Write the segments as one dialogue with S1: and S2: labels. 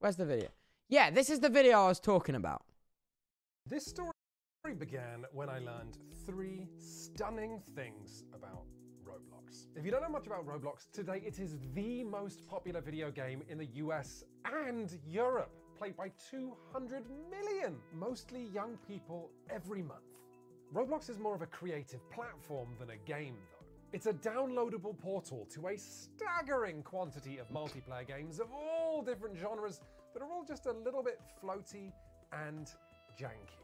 S1: Where's the video? Yeah, this is the video I was talking about.
S2: This story began when I learned 3 stunning things about Roblox. If you don't know much about Roblox, today it is the most popular video game in the US and Europe, played by 200 million, mostly young people every month. Roblox is more of a creative platform than a game though. It's a downloadable portal to a staggering quantity of multiplayer games of all different genres that are all just a little bit floaty and janky.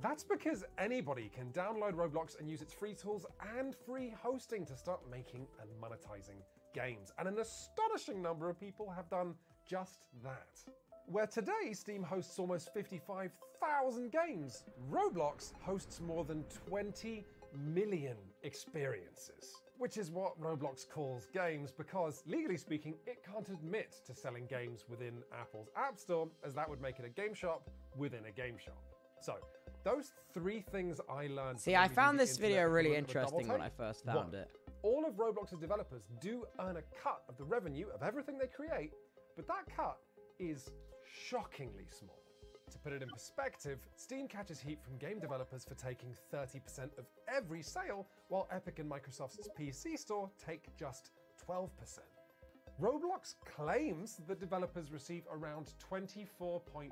S2: That's because anybody can download Roblox and use its free tools and free hosting to start making and monetizing games. And an astonishing number of people have done just that. Where today Steam hosts almost 55,000 games, Roblox hosts more than 20 million experiences. Which is what Roblox calls games because, legally speaking, it can't admit to selling games within Apple's App Store, as that would make it a game shop within a game shop. So, those 3 things I learned.
S1: See, I found this video really interesting when I first found it.
S2: All of Roblox's developers do earn a cut of the revenue of everything they create, but that cut is shockingly small. To put it in perspective, Steam catches heat from game developers for taking 30% of every sale, while Epic and Microsoft's PC store take just 12%. Roblox claims that developers receive around 24.5%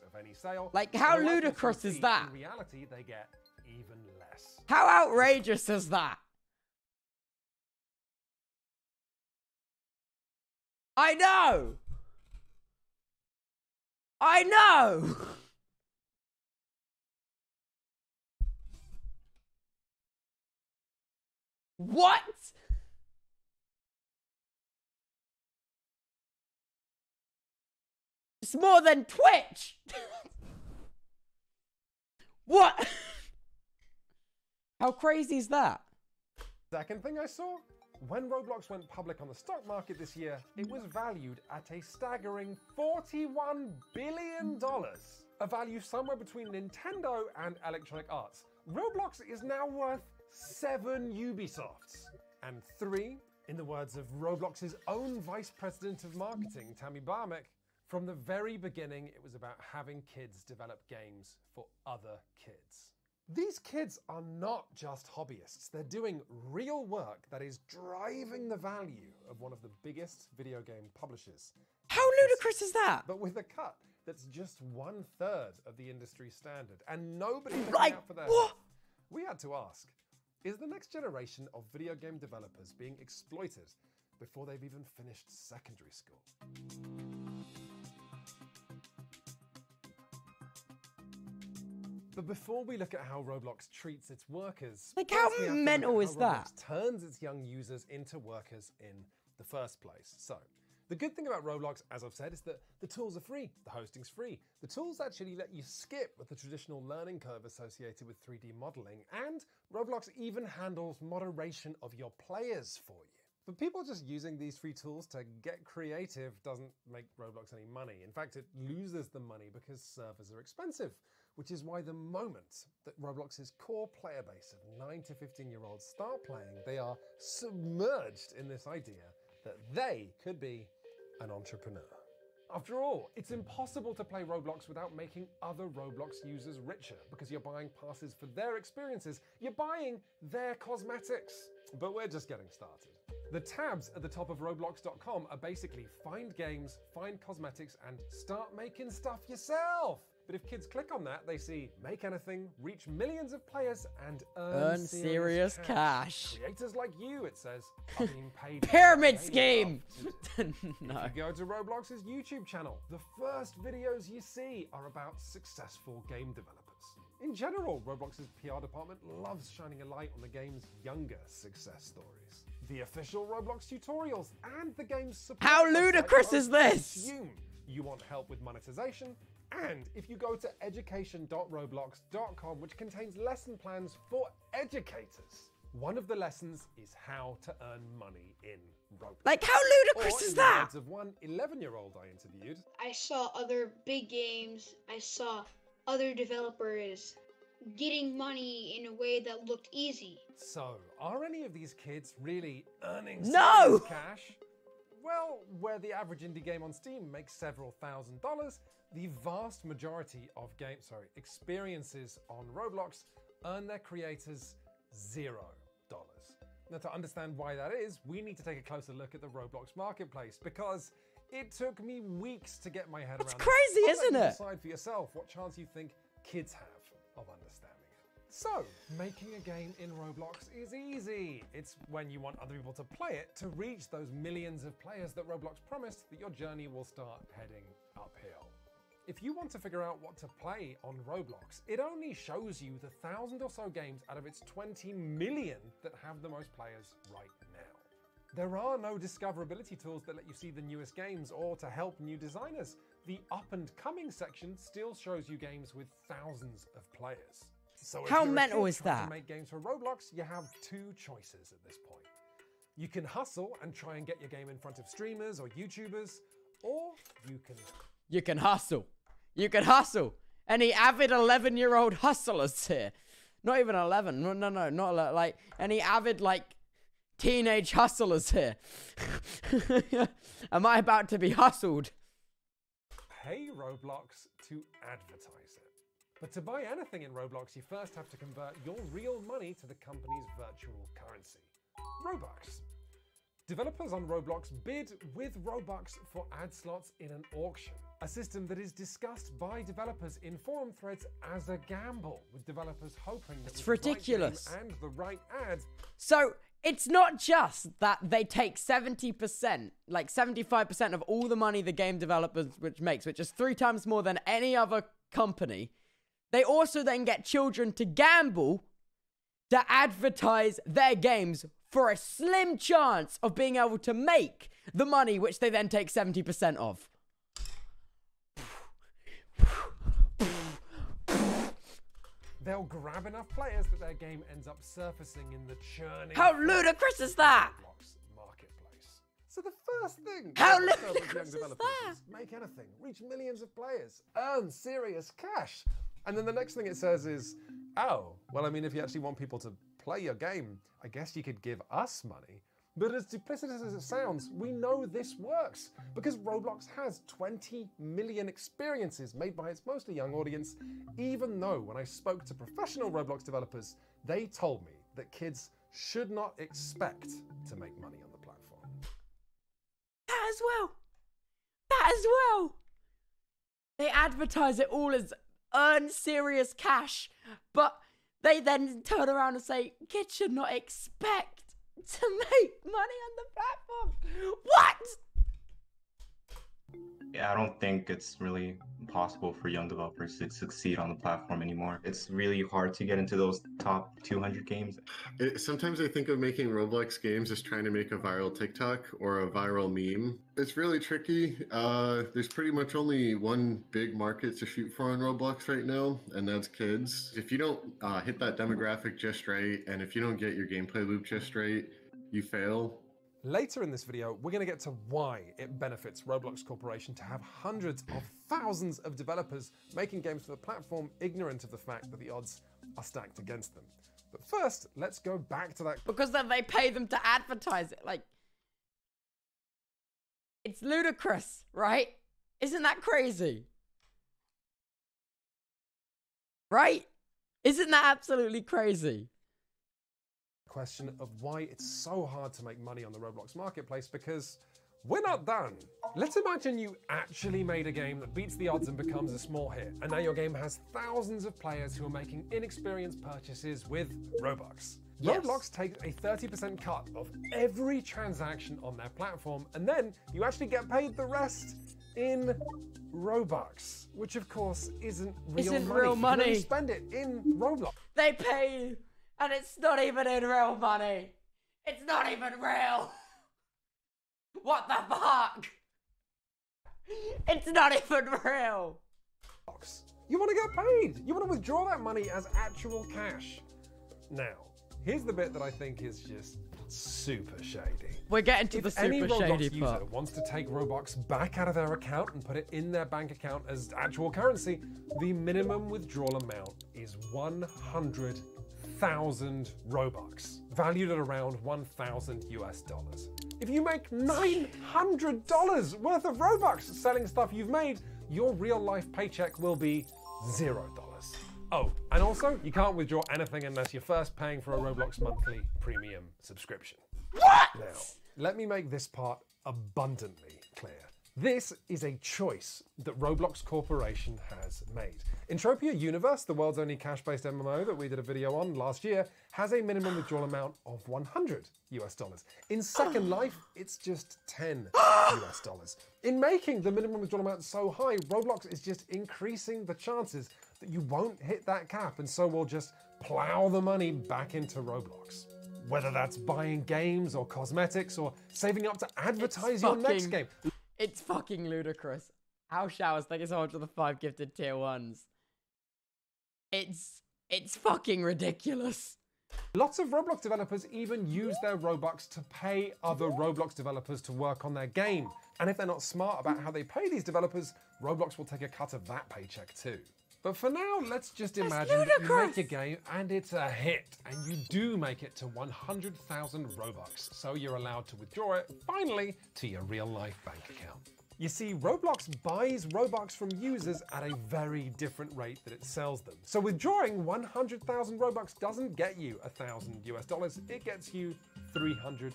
S2: of any sale.
S1: Like, how ludicrous is that?
S2: In reality, they get even less.
S1: How outrageous is that? I know! I know! What? It's more than Twitch! What? How crazy is that?
S2: Second thing I saw? When Roblox went public on the stock market this year, it was valued at a staggering $41 billion, a value somewhere between Nintendo and Electronic Arts. Roblox is now worth 7 Ubisofts. And 3, in the words of Roblox's own Vice President of Marketing, Tammy Barmick, from the very beginning, it was about having kids develop games for other kids. These kids are not just hobbyists, they're doing real work that is driving the value of one of the biggest video game publishers.
S1: How ludicrous is that?
S2: But with a cut that's just 1/3 of the industry standard, and nobody
S1: Like,
S2: out for their
S1: what?
S2: health. We had to ask, is the next generation of video game developers being exploited before they've even finished secondary school? But before we look at how Roblox treats its workers,
S1: like, how
S2: first we have to
S1: mental
S2: look at
S1: is
S2: how
S1: that?
S2: Roblox turns its young users into workers in the first place. So, the good thing about Roblox, as I've said, is that the tools are free, the hosting's free. The tools actually let you skip the traditional learning curve associated with 3D modeling, and Roblox even handles moderation of your players for you. But people just using these free tools to get creative doesn't make Roblox any money. In fact, it loses the money because servers are expensive, which is why the moment that Roblox's core player base of 9 to 15-year-olds start playing, they are submerged in this idea that they could be an entrepreneur. After all, it's impossible to play Roblox without making other Roblox users richer, because you're buying passes for their experiences, you're buying their cosmetics. But we're just getting started. The tabs at the top of Roblox.com are basically find games, find cosmetics, and start making stuff yourself. But if kids click on that, they see make anything, reach millions of players, and earn serious cash. Creators like you, it says, are being paid.
S1: Pyramid scheme! No.
S2: If you go to Roblox's YouTube channel, the first videos you see are about successful game developers. In general, Roblox's PR department loves shining a light on the game's younger success stories. The official Roblox tutorials and the game's support.
S1: How ludicrous is this?
S2: Assume you want help with monetization, and if you go to education.roblox.com, which contains lesson plans for educators, one of the lessons is how to earn money in Roblox.
S1: Like, how ludicrous is that?
S2: In the words of one 11-year-old I interviewed,
S3: I saw other big games, I saw other developers getting money in a way that looked easy.
S2: so are any of these kids really earning
S1: No!
S2: serious cash? well, where the average indie game on Steam makes several $1,000s, the vast majority of experiences on Roblox earn their creators $0. Now, to understand why that is, we need to take a closer look at the Roblox marketplace, because it took me weeks to get my head around it.
S1: It's crazy, isn't it?
S2: Decide for yourself what chance you think kids have of understanding it. So, making a game in Roblox is easy. It's when you want other people to play it to reach those millions of players that Roblox promised that your journey will start heading uphill. If you want to figure out what to play on Roblox, it only shows you the 1,000 or so games out of its 20 million that have the most players right now. There are no discoverability tools that let you see the newest games or to help new designers. The up and coming section still shows you games with thousands of players. So
S1: how mental is that?
S2: To make games for Roblox, you have two choices at this point. You can hustle and try and get your game in front of streamers or YouTubers, or you can
S1: hustle. You can hustle. Any avid 11-year-old hustlers here? Not even 11. No, not like any avid teenage hustlers here. Am I about to be hustled?
S2: Pay Roblox to advertise it. But to buy anything in Roblox, you first have to convert your real money to the company's virtual currency, Robux. Developers on Roblox bid with Robux for ad slots in an auction, a system that is discussed by developers in forum threads as a gamble, with developers hoping that
S1: it's ridiculous.
S2: The right game and the right ad.
S1: So it's not just that they take 70%, like 75% of all the money the game developers makes, which is 3 times more than any other company. They also then get children to gamble to advertise their games for a slim chance of being able to make the money, which they then take 70% of.
S2: They'll grab enough players that their game ends up surfacing in the churning.
S1: How ludicrous is that?
S2: Roblox marketplace. So the first thing
S1: how
S2: young
S1: ludicrous is
S2: developers
S1: that?
S2: is make anything, reach millions of players, earn serious cash. And then the next thing it says is, oh, well, I mean, if you actually want people to play your game, I guess you could give us money. But as duplicitous as it sounds, we know this works because Roblox has 20 million experiences made by its mostly young audience, even though when I spoke to professional Roblox developers, they told me that kids should not expect to make money on the platform.
S1: That as well. That as well. They advertise it all as earn serious cash, but they then turn around and say kids should not expect to make money on the platform. What?
S4: Yeah, I don't think it's really possible for young developers to succeed on the platform anymore. It's really hard to get into those top 200 games.
S5: Sometimes I think of making Roblox games as trying to make a viral TikTok or a viral meme. It's really tricky. There's pretty much only one big market to shoot for on Roblox right now, and that's kids. If you don't hit that demographic just right, and if you don't get your gameplay loop just right, you fail.
S2: Later in this video, we're going to get to why it benefits Roblox Corporation to have hundreds of thousands of developers making games for the platform, ignorant of the fact that the odds are stacked against them. But first, let's go back to that.
S1: Because then they pay them to advertise it. Like, it's ludicrous, right? Isn't that crazy? Right? Isn't that absolutely crazy?
S2: Question of why it's so hard to make money on the Roblox marketplace, because we're not done. Let's imagine you actually made a game that beats the odds and becomes a small hit, and now your game has thousands of players who are making inexperienced purchases with Robux.
S1: Yes.
S2: Roblox takes a 30% cut of every transaction on their platform, and then you actually get paid the rest in Robux, which of course isn't real money. You spend it in Roblox.
S1: They pay. And it's not even in real money. It's not even real. What the fuck? It's not even real.
S2: You want to get paid. You want to withdraw that money as actual cash. Now, here's the bit that I think is just super shady.
S1: We're getting to the super shady part.
S2: If any Roblox user wants to take Robux back out of their account and put it in their bank account as actual currency, the minimum withdrawal amount is $100,000. 1,000 Robux, valued at around $1,000 US. If you make $900 worth of Robux selling stuff you've made, your real life paycheck will be $0. Oh, and also, you can't withdraw anything unless you're first paying for a Roblox monthly premium subscription.
S1: What?
S2: Now, let me make this part abundantly clear. This is a choice that Roblox Corporation has made. Entropia Universe, the world's only cash-based MMO that we did a video on last year, has a minimum withdrawal amount of $100 US. In Second Life, it's just $10 US. In making the minimum withdrawal amount so high, Roblox is just increasing the chances that you won't hit that cap, and so we'll just plow the money back into Roblox. Whether that's buying games or cosmetics or saving up to advertise your next game.
S1: It's fucking ludicrous. How showers, thank you so much for the 5 gifted tier 1s. It's fucking ridiculous.
S2: Lots of Roblox developers even use their Robux to pay other Roblox developers to work on their game. And if they're not smart about how they pay these developers, Roblox will take a cut of that paycheck too. But for now, let's just imagine that you make a game and it's a hit, and you do make it to 100,000 Robux, so you're allowed to withdraw it, finally, to your real-life bank account. You see, Roblox buys Robux from users at a very different rate that it sells them. So withdrawing 100,000 Robux doesn't get you $1,000 US, it gets you $350.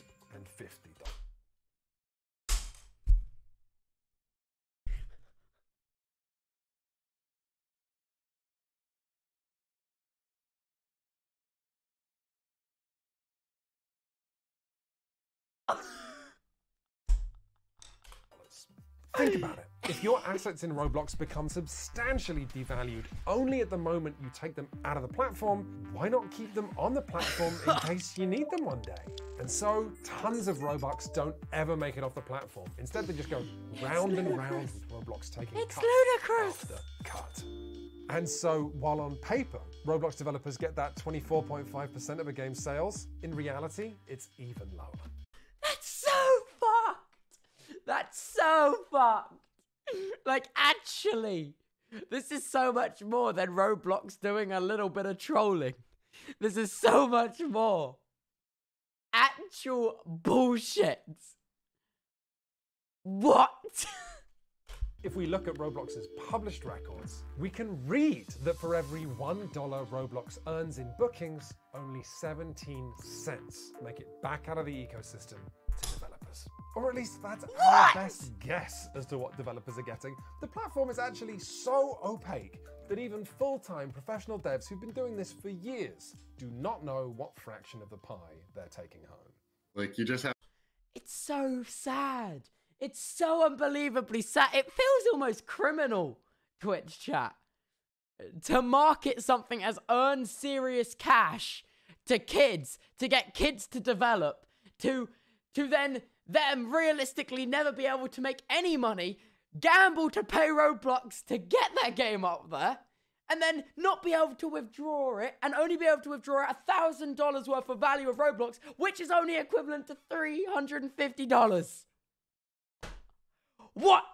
S2: Think about it. If your assets in Roblox become substantially devalued only at the moment you take them out of the platform, why not keep them on the platform in case you need them one day? And so, tons of Robux don't ever make it off the platform. Instead, they just go round and round with Roblox taking cut after cut. And so, while on paper, Roblox developers get that 24.5% of a game's sales, in reality, it's even lower.
S1: That's so fucked. That's so fucked. Like, actually, this is so much more than Roblox doing a little bit of trolling. This is so much more. Actual bullshit. What?
S2: If we look at Roblox's published records, we can read that for every $1 Roblox earns in bookings, only 17 cents make it back out of the ecosystem to developers. Or at least that's our best guess as to what developers are getting. The platform is actually so opaque that even full-time professional devs who've been doing this for years do not know what fraction of the pie they're taking home.
S5: Like, you just have...
S1: It's so sad. It's so unbelievably sad. It feels almost criminal, Twitch chat, to market something as earn serious cash to kids, to get kids to develop, to then them realistically never be able to make any money, gamble to pay Roblox to get their game up there, and then not be able to withdraw it, and only be able to withdraw $1,000 worth of value of Roblox, which is only equivalent to $350. What?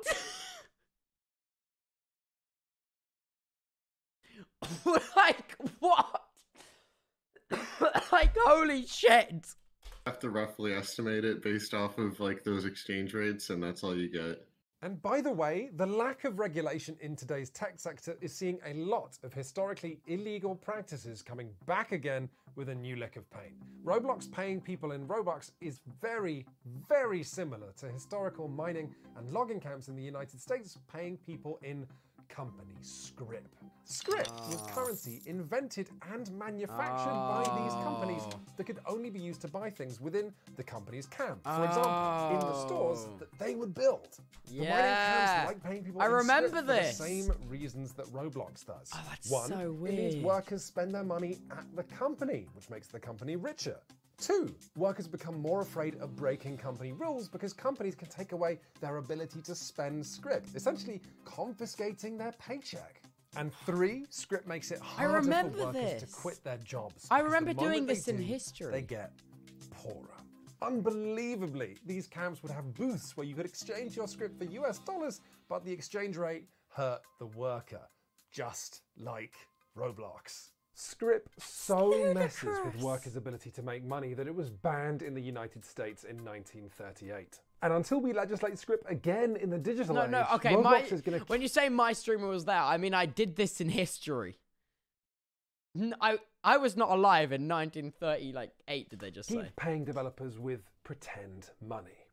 S1: Like, what? Like, holy shit.
S5: Have to roughly estimate it based off of like those exchange rates, and that's all you get.
S2: And by the way, the lack of regulation in today's tech sector is seeing a lot of historically illegal practices coming back again with a new lick of paint. Roblox paying people in Robux is very, very similar to historical mining and logging camps in the United States paying people in company scrip. Scrip was currency invented and manufactured by these companies that could only be used to buy things within the company's camp. For example, in the stores that they would build. The mining camps like paying people in scrip for the same reasons that Roblox does.
S1: Oh, that's
S2: One,
S1: so weird.
S2: It means workers spend their money at the company, which makes the company richer. Two, workers become more afraid of breaking company rules because companies can take away their ability to spend scrip, essentially confiscating their paycheck. And three, scrip makes it harder for workers to quit their jobs.
S1: I remember doing this in history.
S2: They get poorer. Unbelievably, these camps would have booths where you could exchange your scrip for US dollars, but the exchange rate hurt the worker, just like Roblox. Script so messes with workers' ability to make money that it was banned in the United States in 1938. And until we legislate script again in the digital age,
S1: okay,
S2: Roblox is going to...
S1: when you say my streamer was there, I mean I did this in history. I was not alive in 1938, did they just say?
S2: Keep paying developers with pretend money.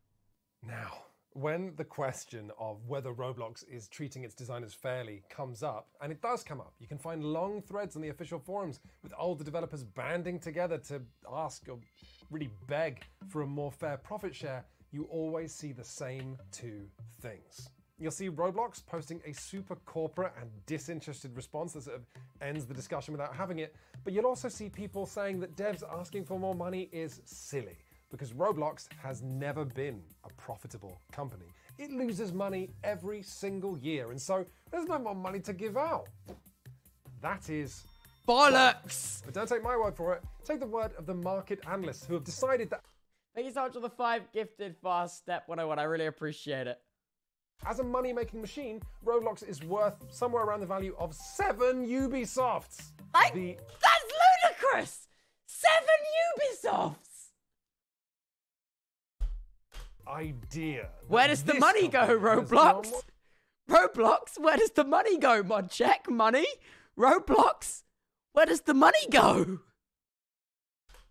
S2: Now, when the question of whether Roblox is treating its designers fairly comes up, and it does come up, you can find long threads on the official forums with older developers banding together to ask or really beg for a more fair profit share, you always see the same two things. You'll see Roblox posting a super corporate and disinterested response that sort of ends the discussion without having it, but you'll also see people saying that devs asking for more money is silly, because Roblox has never been a profitable company. It loses money every single year, and so there's no more money to give out. That is
S1: bollocks!
S2: But don't take my word for it. Take the word of the market analysts who have decided that...
S1: Thank you so much for the 5 gifted fast step 101. I really appreciate it.
S2: As a money-making machine, Roblox is worth somewhere around the value of 7 Ubisofts.
S1: That's ludicrous! 7 Ubisofts!
S2: Idea.
S1: Where does the money go, Roblox? Roblox, where does the money go, mod check? Money? Roblox, where does the money go?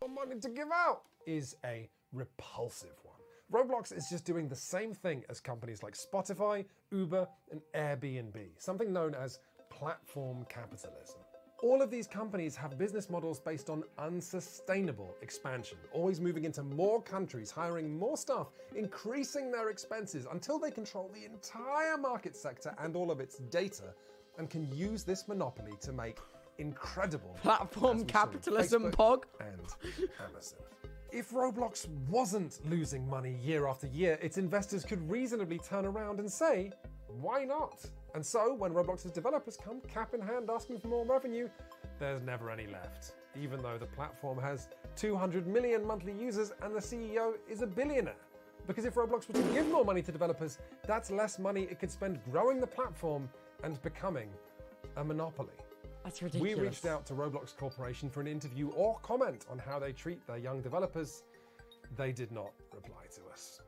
S2: Money to give out is a repulsive one. Roblox is just doing the same thing as companies like Spotify, Uber, and Airbnb, something known as platform capitalism. All of these companies have business models based on unsustainable expansion, always moving into more countries, hiring more staff, increasing their expenses until they control the entire market sector and all of its data, and can use this monopoly to make incredible
S1: platform capitalism, Pog,
S2: and Amazon. If Roblox wasn't losing money year after year, its investors could reasonably turn around and say, why not? And so, when Roblox's developers come cap in hand asking for more revenue, there's never any left, even though the platform has 200 million monthly users and the CEO is a billionaire. Because if Roblox were to give more money to developers, that's less money it could spend growing the platform and becoming a monopoly.
S1: That's ridiculous.
S2: We reached out to Roblox Corporation for an interview or comment on how they treat their young developers. They did not reply to us.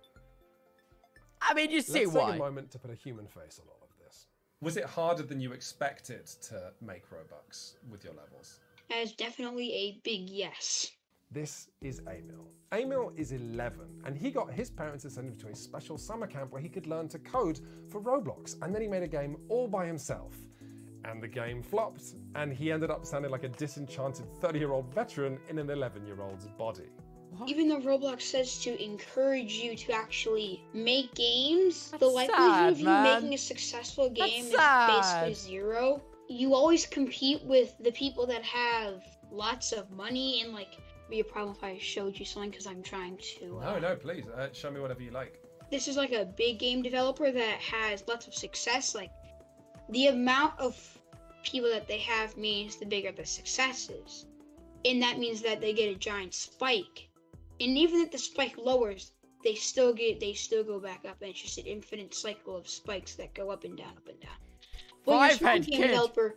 S1: I mean, you see
S2: why. Let's take a moment to put a human face on all of this. Was it harder than you expected to make Robux with your levels?
S3: That is definitely a big yes.
S2: This is Emil. Emil is 11, and he got his parents to send him to a special summer camp where he could learn to code for Roblox, and then he made a game all by himself. And the game flopped, and he ended up sounding like a disenchanted 30-year-old veteran in an 11-year-old's body.
S1: What?
S3: Even though Roblox says to encourage you to actually make games, the likelihood
S1: sad,
S3: of you
S1: man.
S3: making a successful game is
S1: sad.
S3: basically zero. You always compete with the people that have lots of money, and like, it'd be a problem if I showed you something because I'm trying to.
S2: No, please, show me whatever you like.
S3: This is like a big game developer that has lots of success. Like, the amount of people that they have means the bigger the success is. And that means that they get a giant spike. And even if the spike lowers, they still go back up, and it's just an infinite cycle of spikes that go up and down, up and down. But when you're a small game developer,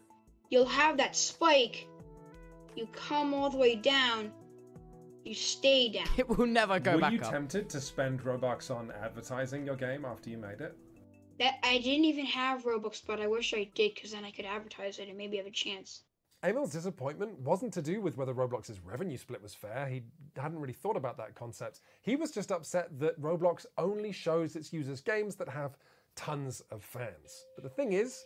S3: you'll have that spike, you come all the way down, you stay down.
S1: It will never go back up.
S2: Were you tempted to spend Robux on advertising your game after you made it?
S3: That I didn't even have Robux, but I wish I did, because then I could advertise it and maybe have a chance.
S2: Emil's disappointment wasn't to do with whether Roblox's revenue split was fair. He hadn't really thought about that concept. He was just upset that Roblox only shows its users games that have tons of fans. But the thing is,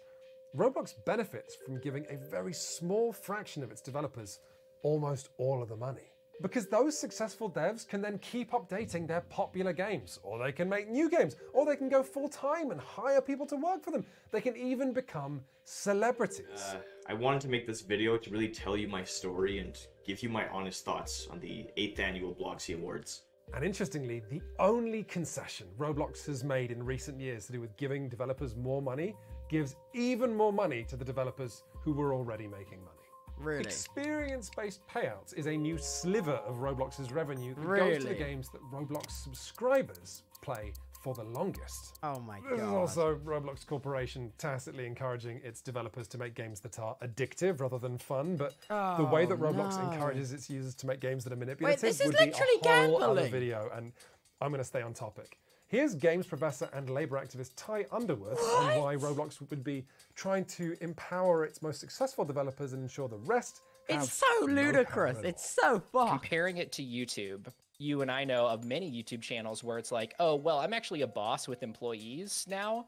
S2: Roblox benefits from giving a very small fraction of its developers almost all of the money. Because those successful devs can then keep updating their popular games, or they can make new games, or they can go full-time and hire people to work for them. They can even become celebrities.
S6: I wanted to make this video to really tell you my story and give you my honest thoughts on the 8th annual Bloxy Awards.
S2: And interestingly, the only concession Roblox has made in recent years to do with giving developers more money gives even more money to the developers who were already making money.
S1: Really?
S2: Experience-based payouts is a new sliver of Roblox's revenue that goes to the games that Roblox subscribers play for the longest.
S1: Oh my
S2: This is
S1: god.
S2: also Roblox Corporation tacitly encouraging its developers to make games that are addictive rather than fun, but the way that Roblox
S1: no.
S2: encourages its users to make games that are manipulative
S1: this is
S2: would be
S1: literally
S2: a whole other
S1: gambling.
S2: video, and I'm going to stay on topic. Here's games professor and labor activist Ty Underwood on why Roblox would be trying to empower its most successful developers and ensure the rest have
S1: It's so
S2: no power
S1: ludicrous.
S2: at all.
S1: It's so fucked.
S7: Comparing it to YouTube, you and I know of many YouTube channels where it's like, oh, well, I'm actually a boss with employees now,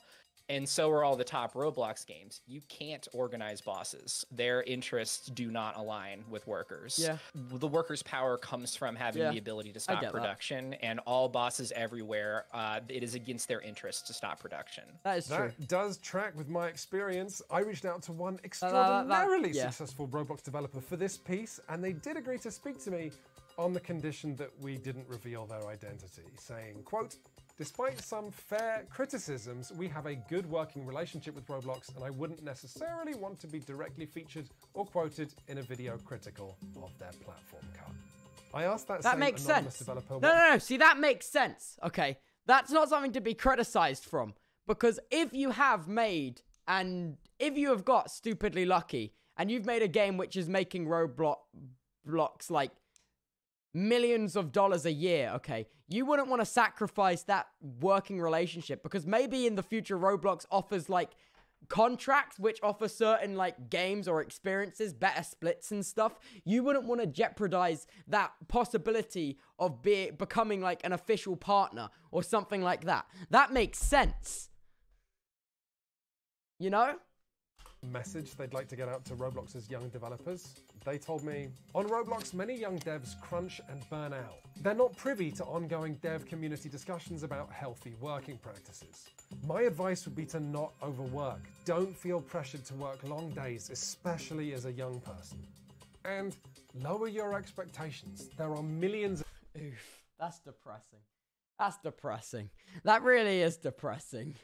S7: and so are all the top Roblox games. You can't organize bosses. Their interests do not align with workers.
S1: Yeah.
S7: The workers' power comes from having
S1: Yeah,
S7: the ability to
S1: I
S7: stop
S1: get that.
S7: production, and all bosses everywhere, it is against their interests to stop production.
S1: That is true.
S2: That does track with my experience. I reached out to one extraordinarily
S1: yeah.
S2: successful Roblox developer for this piece, and they did agree to speak to me on the condition that we didn't reveal their identity, saying, quote, "Despite some fair criticisms, we have a good working relationship with Roblox, and I wouldn't necessarily want to be directly featured or quoted in a video critical of their platform cut." I asked that
S1: That
S2: same
S1: makes
S2: anonymous
S1: sense.
S2: developer
S1: No. See, that makes sense. Okay. That's not something to be criticized from. Because if you have made, and if you have got stupidly lucky, and you've made a game which is making Roblox like millions of dollars a year, okay, you wouldn't want to sacrifice that working relationship, because maybe in the future Roblox offers like contracts which offer certain like games or experiences, better splits and stuff. You wouldn't want to jeopardize that possibility of becoming like an official partner or something like that. That makes sense. You know?
S2: message they'd like to get out to Roblox's young developers. They told me, on Roblox, many young devs crunch and burn out. They're not privy to ongoing dev community discussions about healthy working practices. My advice would be to not overwork. Don't feel pressured to work long days, especially as a young person. And lower your expectations. There are millions.
S1: Oof, that's depressing. That's depressing. That really is depressing.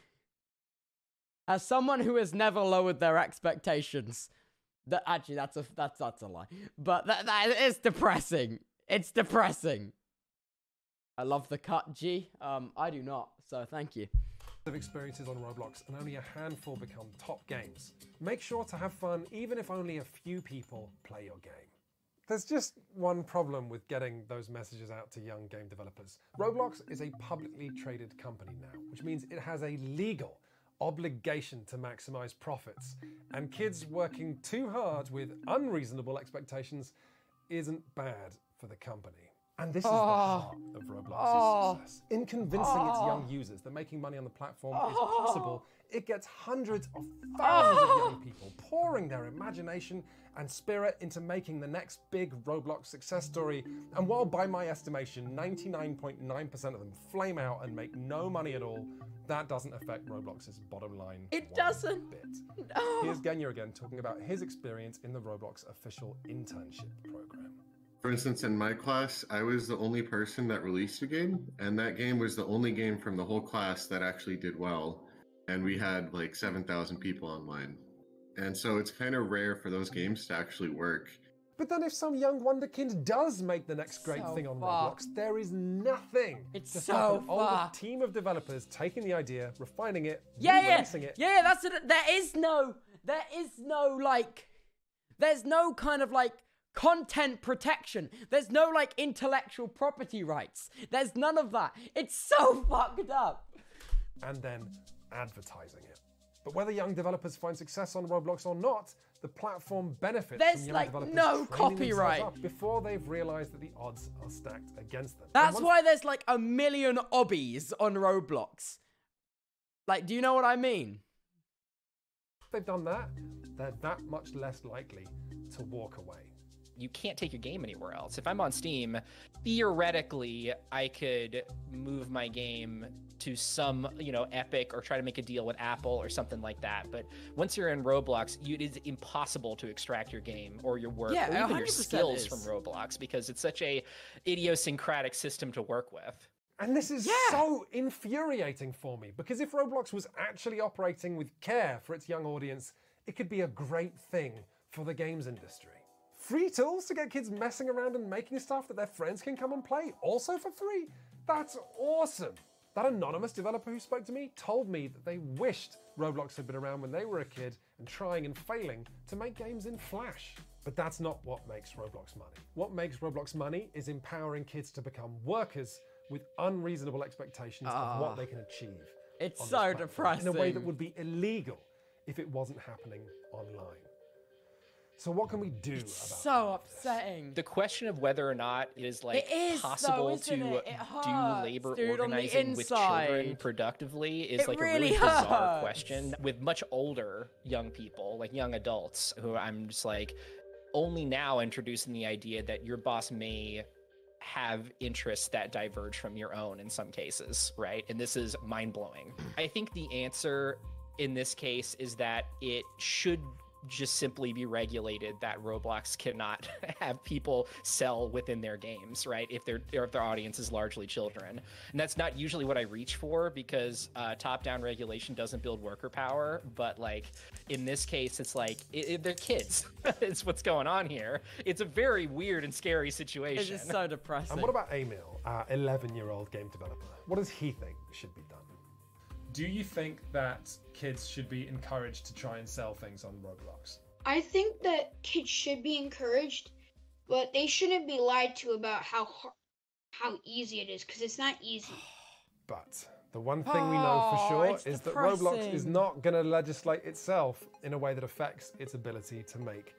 S1: As someone who has never lowered their expectations, that's a lie. But that is depressing. It's depressing. I love the cut, G. I do not, so thank you.
S2: Of experiences on Roblox, and only a handful become top games. Make sure to have fun, even if only a few people play your game. There's just one problem with getting those messages out to young game developers. Roblox is a publicly traded company now, which means it has a legal obligation to maximize profits, and kids working too hard with unreasonable expectations isn't bad for the company. And this is the heart of Roblox's success. In convincing its young users that making money on the platform is possible, it gets hundreds of thousands of young people pouring their imagination and spirit into making the next big Roblox success story. And while by my estimation, 99.9% of them flame out and make no money at all, that doesn't affect Roblox's bottom line.
S1: It doesn't.
S2: Bit.
S1: No.
S2: Here's Genya again talking about his experience in the Roblox official internship program.
S5: For instance, in my class, I was the only person that released a game, and that game was the only game from the whole class that actually did well. And we had like 7,000 people online. And so it's kind of rare for those games to actually work.
S2: But then if some young wonderkind does make the next great
S1: So
S2: thing on
S1: fucked.
S2: Roblox, there is nothing
S1: It's
S2: to
S1: so
S2: stop an older
S1: fucked.
S2: team of developers taking the idea, refining it,
S1: Yeah,
S2: releasing it.
S1: that's it. There's no kind of like content protection. There's no like intellectual property rights. There's none of that. It's so fucked up.
S2: And then advertising it. But whether young developers find success on Roblox or not, the platform benefits
S1: There's,
S2: from young
S1: like,
S2: developers
S1: no
S2: training
S1: copyright.
S2: themselves up before they've realized that the odds are stacked against them.
S1: That's
S2: And
S1: why there's like a million obbies on Roblox. Like, do you know what I mean?
S2: once they've done that, they're that much less likely to walk away.
S7: You can't take your game anywhere else. If I'm on Steam, theoretically, I could move my game to some, Epic or try to make a deal with Apple or something like that. But once you're in Roblox, it is impossible to extract your game or your work
S1: Yeah,
S7: or even your
S1: 100%
S7: skills
S1: is.
S7: from Roblox because it's such a idiosyncratic system to work with.
S2: And this is so infuriating for me, because if Roblox was actually operating with care for its young audience, it could be a great thing for the games industry. Free tools to get kids messing around and making stuff that their friends can come and play, also for free? That's awesome. That anonymous developer who spoke to me told me that they wished Roblox had been around when they were a kid and trying and failing to make games in Flash. But that's not what makes Roblox money. What makes Roblox money is empowering kids to become workers with unreasonable expectations of what they can achieve.
S1: It's
S2: on this
S1: so
S2: platform
S1: depressing.
S2: in a way that would be illegal if it wasn't happening online. So what can we do about
S1: So upsetting.
S7: The question of whether or not it is like
S1: It is,
S7: possible
S1: though, isn't
S7: to
S1: it? It
S7: do
S1: hurts,
S7: labor
S1: dude, on the
S7: organizing with children
S1: inside.
S7: productively is
S1: It
S7: like
S1: really
S7: a really bizarre
S1: hurts.
S7: question. With much older young people, like young adults, who I'm just like only now introducing the idea that your boss may have interests that diverge from your own in some cases, right? And this is mind-blowing. I think the answer in this case is that it should just simply be regulated that Roblox cannot have people sell within their games, right? If their audience is largely children. And that's not usually what I reach for, because top-down regulation doesn't build worker power. But like in this case, it's like they're kids. It's what's going on here. It's a very weird and scary situation.
S1: It's just so depressing.
S2: And what about Emil, our 11-year-old game developer? What does he think should be done?
S8: Do you think that kids should be encouraged to try and sell things on Roblox?
S3: I think that kids should be encouraged, but they shouldn't be lied to about how easy it is, because it's not easy.
S2: But the one thing we know for sure
S1: it's
S2: is that Roblox is
S1: depressing.
S2: not going to legislate itself in a way that affects its ability to make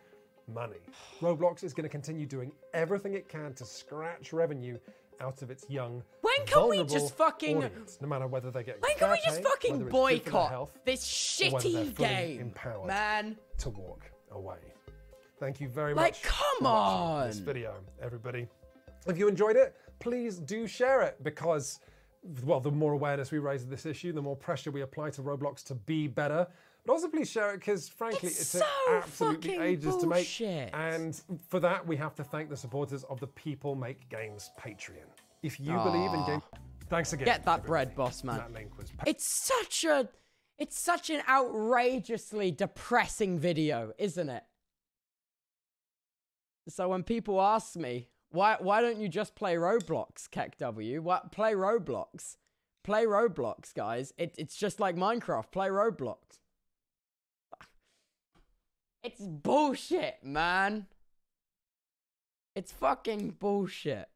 S2: money. Roblox is going to continue doing everything it can to scratch revenue out of its young,
S1: When can we
S2: vulnerable
S1: just fucking-
S2: audience, no matter whether they get
S1: When can we just fucking
S2: whether it's good for their
S1: boycott
S2: health,
S1: this
S2: or whether they're
S1: shitty
S2: fully
S1: game,
S2: empowered
S1: man?
S2: to walk away. Thank you very
S1: Like,
S2: much
S1: come
S2: for watching this
S1: on.
S2: video, everybody. If you enjoyed it, please do share it, because, well, the more awareness we raise of this issue, the more pressure we apply to Roblox to be better. But also please share it, because frankly,
S1: It's
S2: it
S1: so
S2: took absolutely
S1: fucking
S2: ages to make.
S1: bullshit.
S2: And for that, we have to thank the supporters of the People Make Games Patreon. If you believe in game, thanks again.
S1: Get that
S2: everybody.
S1: bread, boss man.
S2: That link was
S1: It's such an outrageously depressing video, isn't it? So when people ask me, why don't you just play Roblox, KekW? What, play Roblox? Play Roblox, guys. It's just like Minecraft. Play Roblox. It's bullshit, man. It's fucking bullshit.